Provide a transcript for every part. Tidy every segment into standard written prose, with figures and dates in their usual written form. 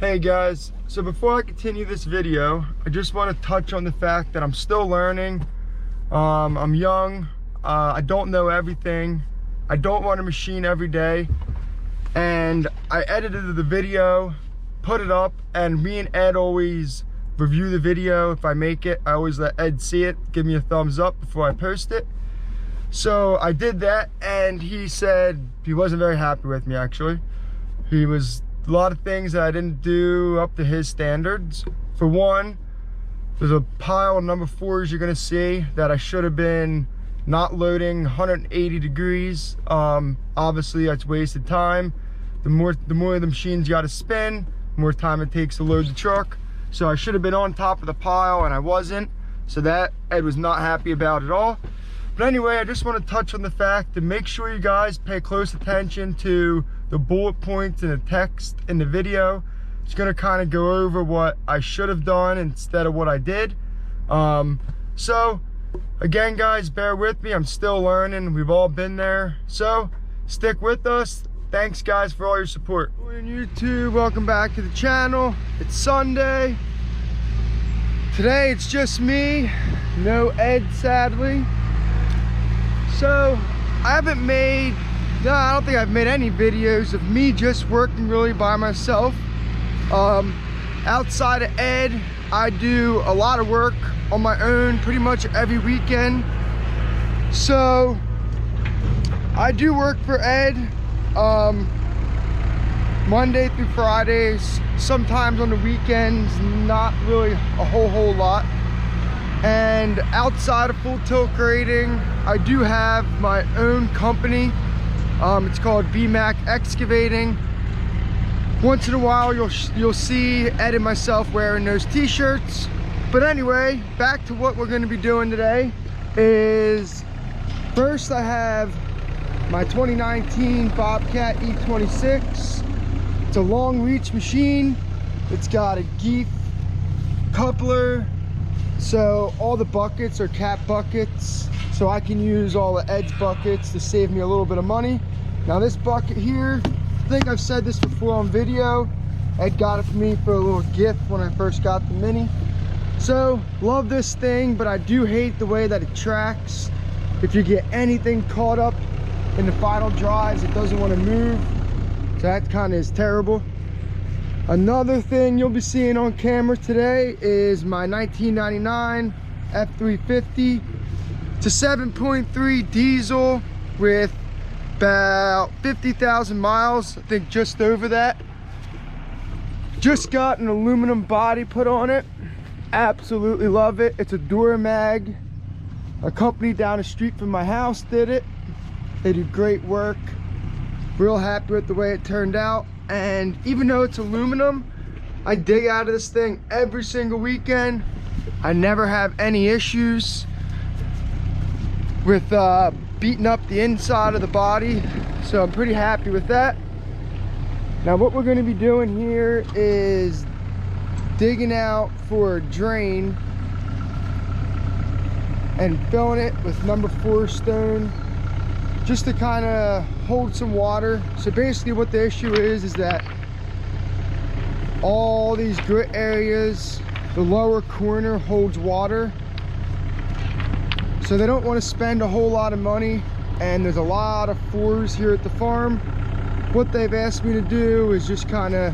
Hey guys, so before I continue this video, I just want to touch on the fact that I'm still learning. I'm young, I don't know everything, I don't run a machine every day, and I edited the video, put it up, and me and Ed always review the video. If I make it, I always let Ed see it, give me a thumbs up before I post it. So I did that, and he said he wasn't very happy with me actually. He was a lot of things that I didn't do up to his standards. For one, there's a pile of number 4s you're gonna see that I should have been not loading 180 degrees. Obviously that's wasted time. The more the machines you gotta spin, the more time it takes to load the truck. So I should have been on top of the pile and I wasn't. So that Ed was not happy about at all. But anyway, I just want to touch on the fact to make sure you guys pay close attention to the bullet points and the text in the video. It's going to kind of go over what I should have done instead of what I did. So again guys, bear with me, I'm still learning. We've all been there, so stick with us. Thanks guys for all your support. On YouTube, welcome back to the channel. It's Sunday. Today it's just me, no Ed sadly. So I don't think I've made any videos of me just working really by myself. Outside of Ed, I do a lot of work on my own pretty much every weekend. So I do work for Ed Monday through Fridays, sometimes on the weekends, not really a whole lot. And outside of full tilt grading, I do have my own company. It's called Excavating. Once in a while you'll see Ed and myself wearing those t-shirts. But anyway, back to what we're going to be doing today is, first I have my 2019 Bobcat E26. It's a long reach machine. It's got a Geef coupler, so all the buckets are cap buckets, so I can use all of Ed's buckets to save me a little bit of money. Now this bucket here, I think I've said this before on video, Ed got it for me for a little gift when I first got the Mini. So love this thing, but I do hate the way that it tracks. If you get anything caught up in the final drives, it doesn't want to move, so that kind of is terrible. Another thing you'll be seeing on camera today is my 1999 F350. It's a 7.3 diesel with about 50,000 miles, I think just over that. Just got an aluminum body put on it. Absolutely love it. It's a Duromag. A company down the street from my house did it. They do great work. Real happy with the way it turned out. And even though it's aluminum, I dig out of this thing every single weekend. I never have any issues with beating up the inside of the body, so I'm pretty happy with that. Now what we're going to be doing here is digging out for a drain and filling it with number 4 stone, just to kind of hold some water. So basically what the issue is that all these grit areas, the lower corner holds water, so they don't want to spend a whole lot of money, and there's a lot of 4s here at the farm. What they've asked me to do is just kind of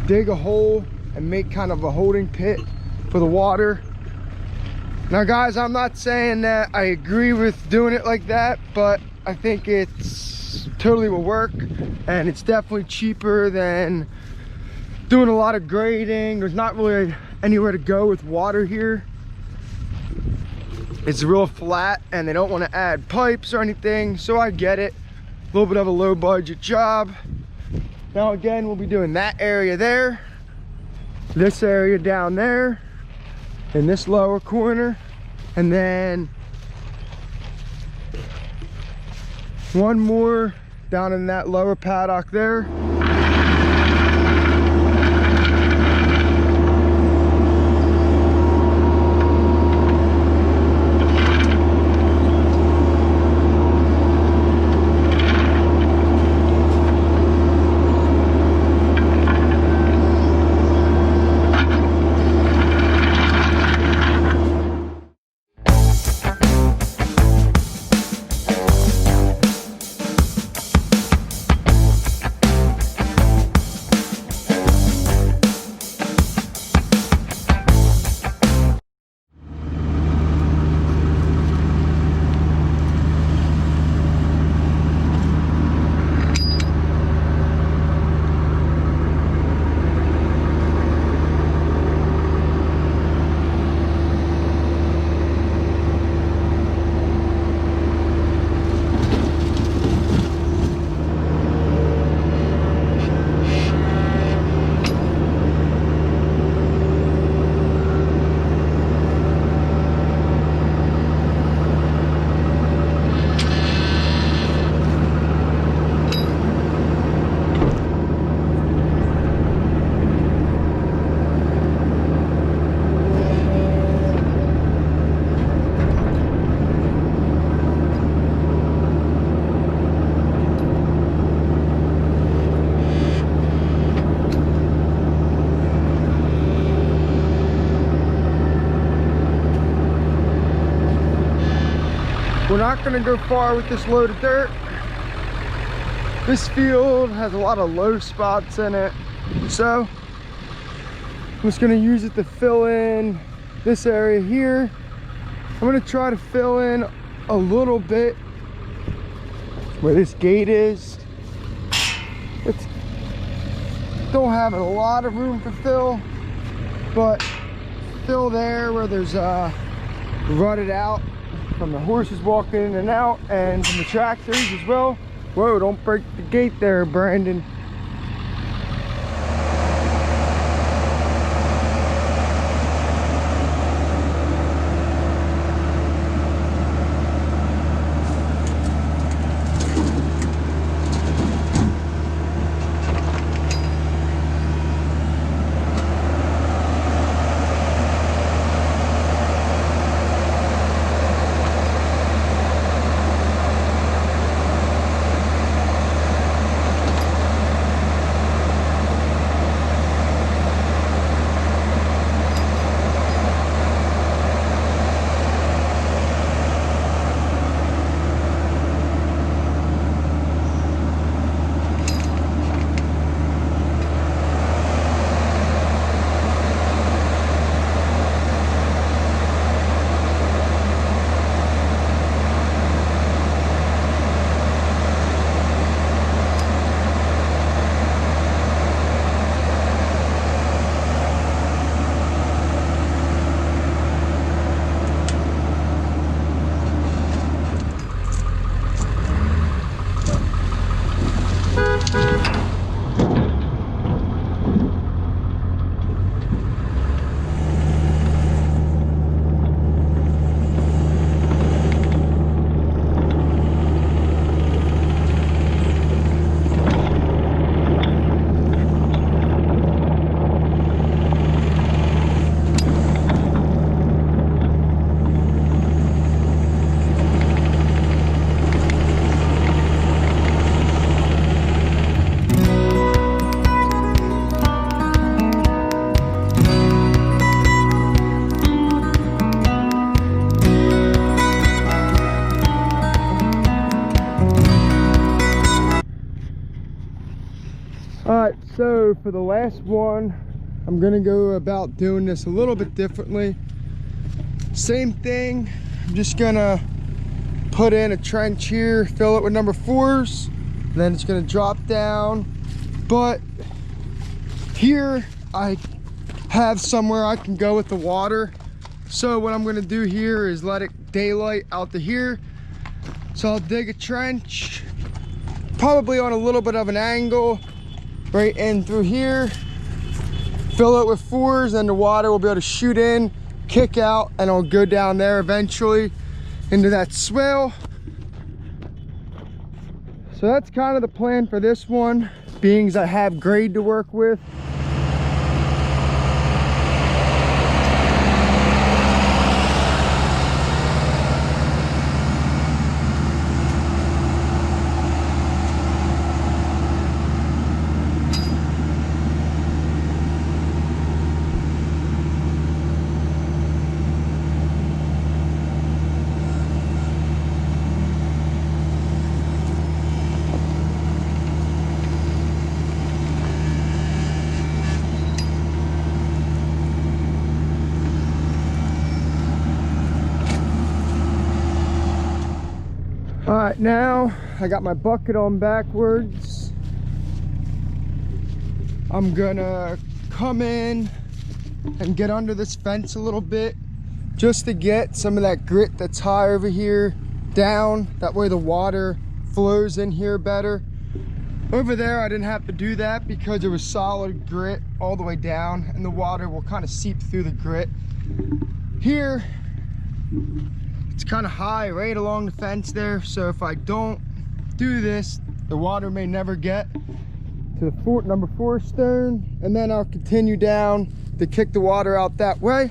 dig a hole and make kind of a holding pit for the water. Now guys, I'm not saying that I agree with doing it like that, but I think it's totally will work, and it's definitely cheaper than doing a lot of grading. There's not really anywhere to go with water here. It's real flat and they don't want to add pipes or anything, so I get it. A little bit of a low budget job. Now again, we'll be doing that area there, this area down there, in this lower corner, and then one more down in that lower paddock there. not gonna go far with this load of dirt. This field has a lot of low spots in it, so I'm just gonna use it to fill in this area here. I'm gonna try to fill in a little bit where this gate is. It's don't have a lot of room for fill, but fill there where there's rutted out from the horses walking in and out, and from the tractors as well. Whoa, don't break the gate there, Brandon. Alright, so for the last one, I'm gonna go about doing this a little bit differently. Same thing, I'm just gonna put in a trench here, fill it with number 4s, then it's gonna drop down. But here I have somewhere I can go with the water. So what I'm gonna do here is let it daylight out to here. So I'll dig a trench, probably on a little bit of an angle, right in through here, fill it with 4s, and the water will be able to shoot in, kick out, and it'll go down there eventually into that swale. So that's kind of the plan for this one, being as I have grade to work with. All right, now I got my bucket on backwards. I'm gonna come in and get under this fence a little bit just to get some of that grit that's high over here down. That way the water flows in here better. Over there I didn't have to do that because it was solid grit all the way down, and the water will kind of seep through the grit. Here it's kind of high right along the fence there, so if I don't do this, the water may never get to the number 4 stone, and then I'll continue down to kick the water out that way.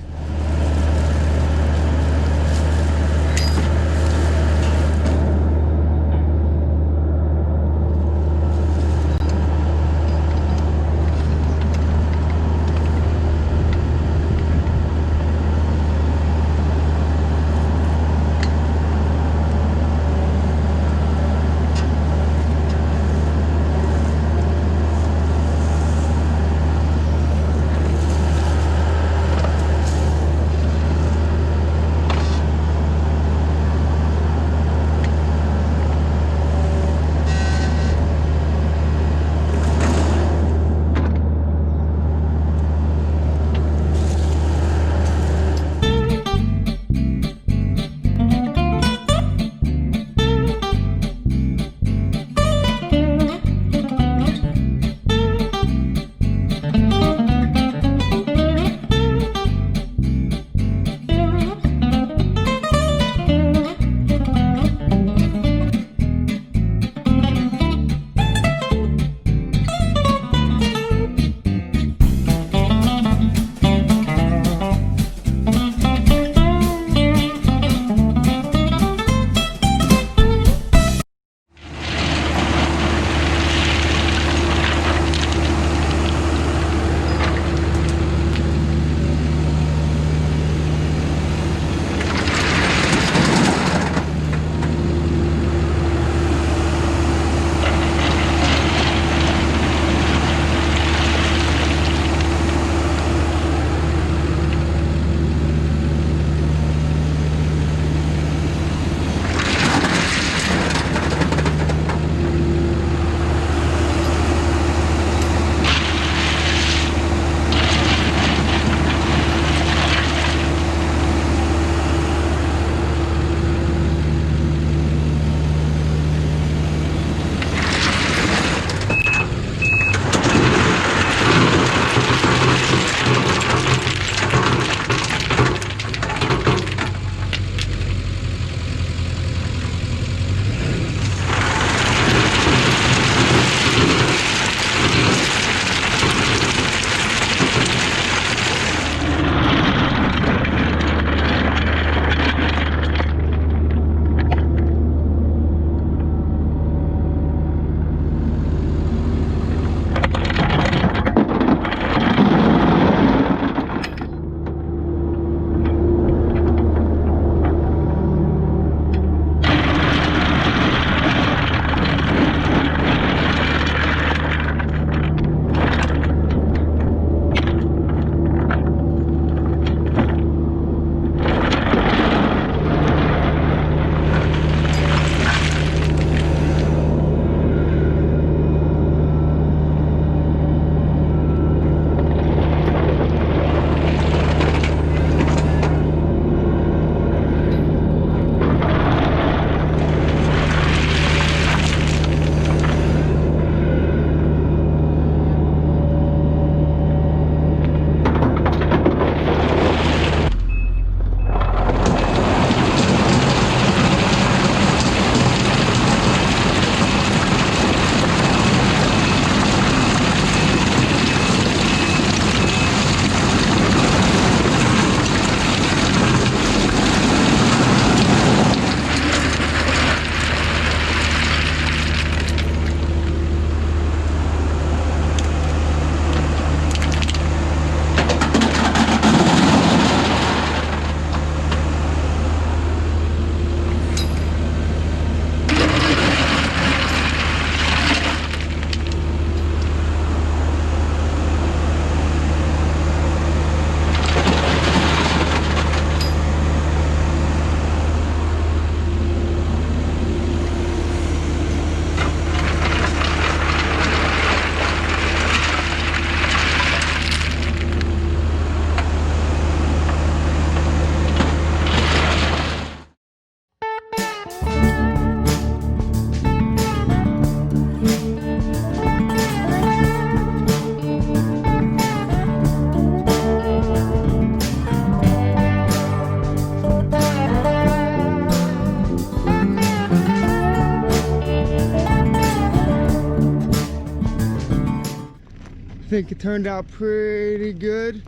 think it turned out pretty good.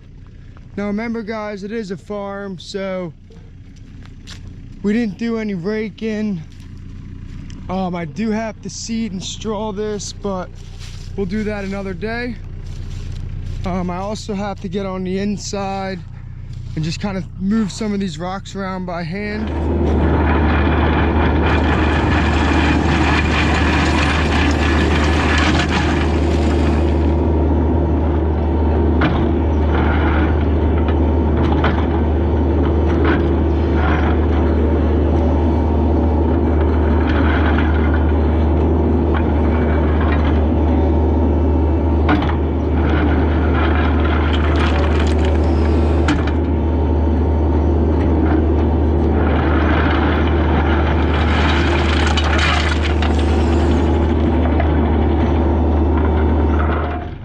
Now remember guys, it is a farm, so we didn't do any raking. I do have to seed and straw this, but we'll do that another day. I also have to get on the inside and just kind of move some of these rocks around by hand.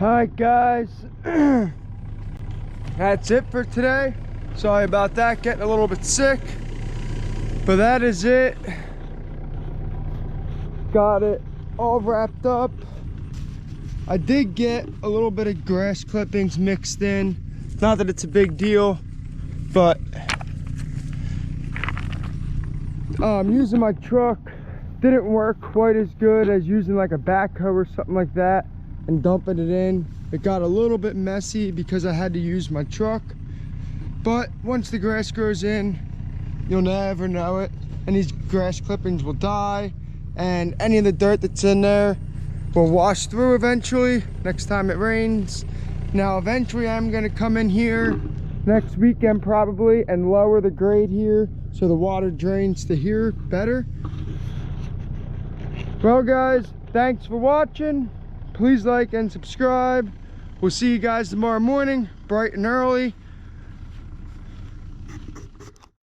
Alright guys, that's it for today. Sorry about that, getting a little bit sick, but that is it. Got it all wrapped up. I did get a little bit of grass clippings mixed in. Not that it's a big deal, but using my truck didn't work quite as good as using like a backhoe or something like that and dumping it in. It got a little bit messy because I had to use my truck, but once the grass grows in, you'll never know it, and these grass clippings will die, and any of the dirt that's in there will wash through eventually next time it rains. Now eventually I'm going to come in here next weekend probably and lower the grade here so the water drains to here better. Well guys, thanks for watching. Please like and subscribe. We'll see you guys tomorrow morning, bright and early.